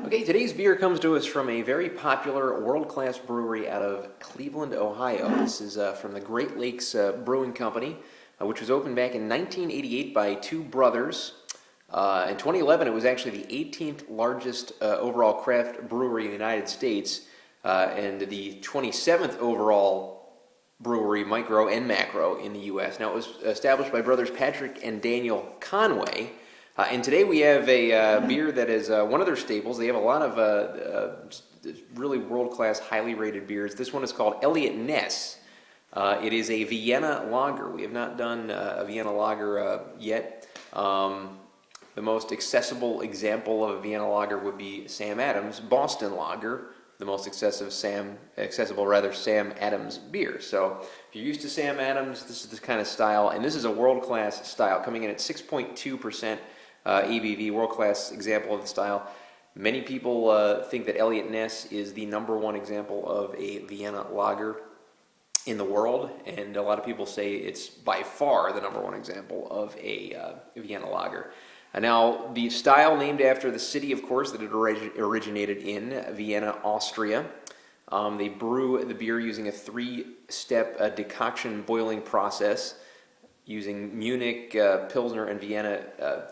Okay, today's beer comes to us from a very popular world-class brewery out of Cleveland, Ohio. This is from the Great Lakes Brewing Company, which was opened back in 1988 by two brothers. In 2011, it was actually the 18th largest overall craft brewery in the United States, and the 27th overall brewery, micro and macro, in the U.S. Now, it was established by brothers Patrick and Daniel Conway. And today we have a beer that is one of their staples. They have a lot of really world-class, highly rated beers. This one is called Eliot Ness. It is a Vienna lager. We have not done a Vienna lager yet. The most accessible example of a Vienna lager would be Sam Adams Boston Lager, the most accessible Sam Adams beer. So if you're used to Sam Adams, this is the kind of style, and this is a world-class style, coming in at 6.2% ABV, world-class example of the style. Many people think that Eliot Ness is the #1 example of a Vienna lager in the world, and a lot of people say it's by far the #1 example of a Vienna lager. Now, the style named after the city, of course, that it originated in, Vienna, Austria. They brew the beer using a 3-step decoction boiling process, using Munich, Pilsner, and Vienna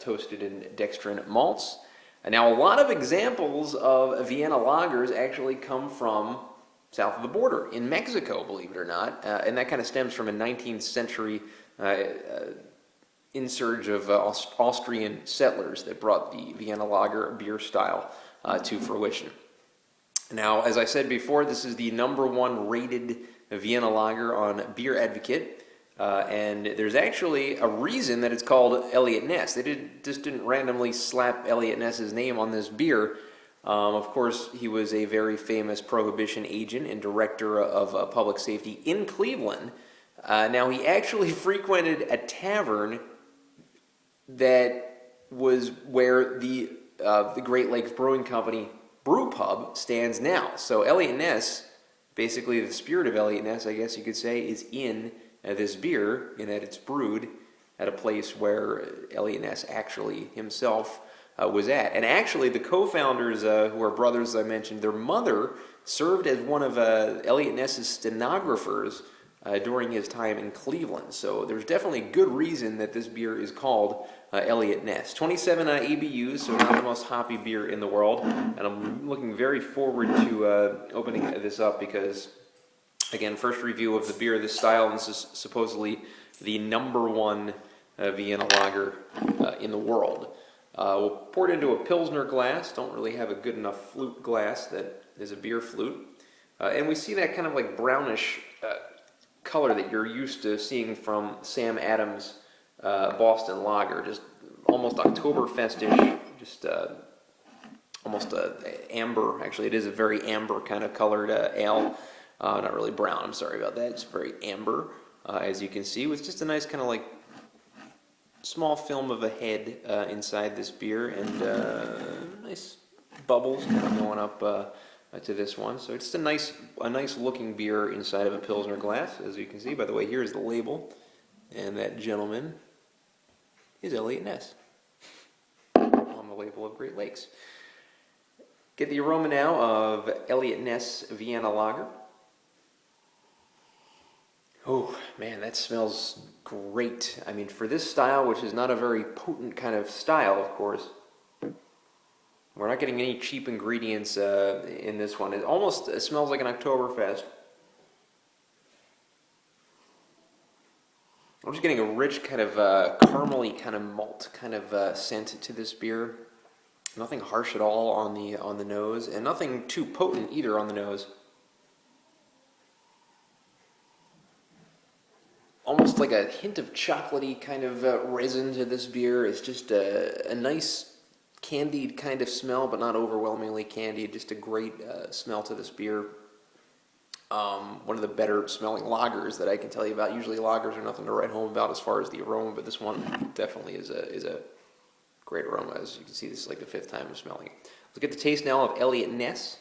toasted and dextrin malts. And now, a lot of examples of Vienna lagers actually come from south of the border, in Mexico, believe it or not. And that kind of stems from a 19th century insurge of Austrian settlers that brought the Vienna lager beer style to fruition. Now, as I said before, this is the #1 rated Vienna lager on Beer Advocate. And there's actually a reason that it's called Eliot Ness. They just didn't randomly slap Eliot Ness's name on this beer. Of course, he was a very famous prohibition agent and director of public safety in Cleveland. Now, he actually frequented a tavern that was where the Great Lakes Brewing Company brew pub stands now. So Eliot Ness, basically the spirit of Eliot Ness, I guess you could say, is in this beer, in that it's brewed at a place where Eliot Ness actually himself was at. And actually, the co-founders, who are brothers, as I mentioned, their mother served as one of Eliot Ness's stenographers during his time in Cleveland. So there's definitely good reason that this beer is called Eliot Ness. 27 ABUs, so not the most hoppy beer in the world. And I'm looking very forward to opening this up because, again, first review of the beer, this style, and this is supposedly the #1 Vienna lager in the world. We'll pour it into a Pilsner glass. Don't really have a good enough flute glass that is a beer flute. And we see that kind of like brownish color that you're used to seeing from Sam Adams Boston Lager, just almost Oktoberfestish, just almost amber. Actually, it is a very amber kind of colored ale. Not really brown, I'm sorry about that. It's very amber, as you can see, with just a nice kind of like small film of a head inside this beer, and nice bubbles kind of going up to this one. So it's a nice looking beer inside of a Pilsner glass, as you can see. By the way, here is the label, and that gentleman is Eliot Ness on the label of Great Lakes. Get the aroma now of Eliot Ness Vienna Lager. Oh, man, that smells great. I mean, for this style, which is not a very potent kind of style, of course, we're not getting any cheap ingredients in this one. It almost smells like an Oktoberfest. I'm just getting a rich kind of caramely kind of malt kind of scent to this beer. Nothing harsh at all on the nose, and nothing too potent either on the nose. Almost like a hint of chocolatey kind of resin to this beer. It's just a nice candied kind of smell, but not overwhelmingly candied. Just a great smell to this beer. One of the better smelling lagers that I can tell you about. Usually lagers are nothing to write home about as far as the aroma, but this one definitely is a great aroma. As you can see, this is like the 5th time I'm smelling it. Let's get the taste now of Eliot Ness.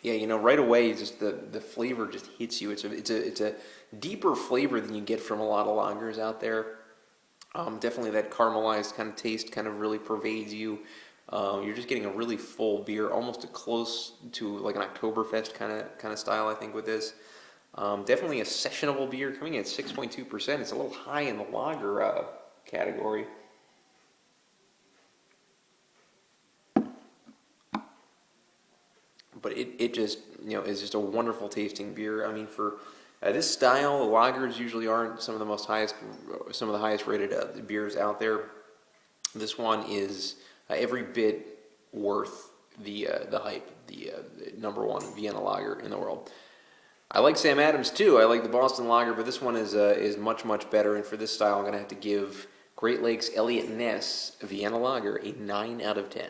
Yeah, right away, just the flavor just hits you. It's a deeper flavor than you get from a lot of lagers out there. Definitely that caramelized kind of taste kind of really pervades you. You're just getting a really full beer, almost close to like an Oktoberfest kind of style, I think, with this. Definitely a sessionable beer, coming in at 6.2%. It's a little high in the lager category. But it just is just a wonderful tasting beer. I mean, for this style, lagers usually aren't some of the highest rated beers out there. This one is every bit worth the hype. The number one Vienna lager in the world. I like Sam Adams too. I like the Boston Lager, but this one is much better. And for this style, I'm going to have to give Great Lakes Eliot Ness Vienna Lager a 9 out of 10.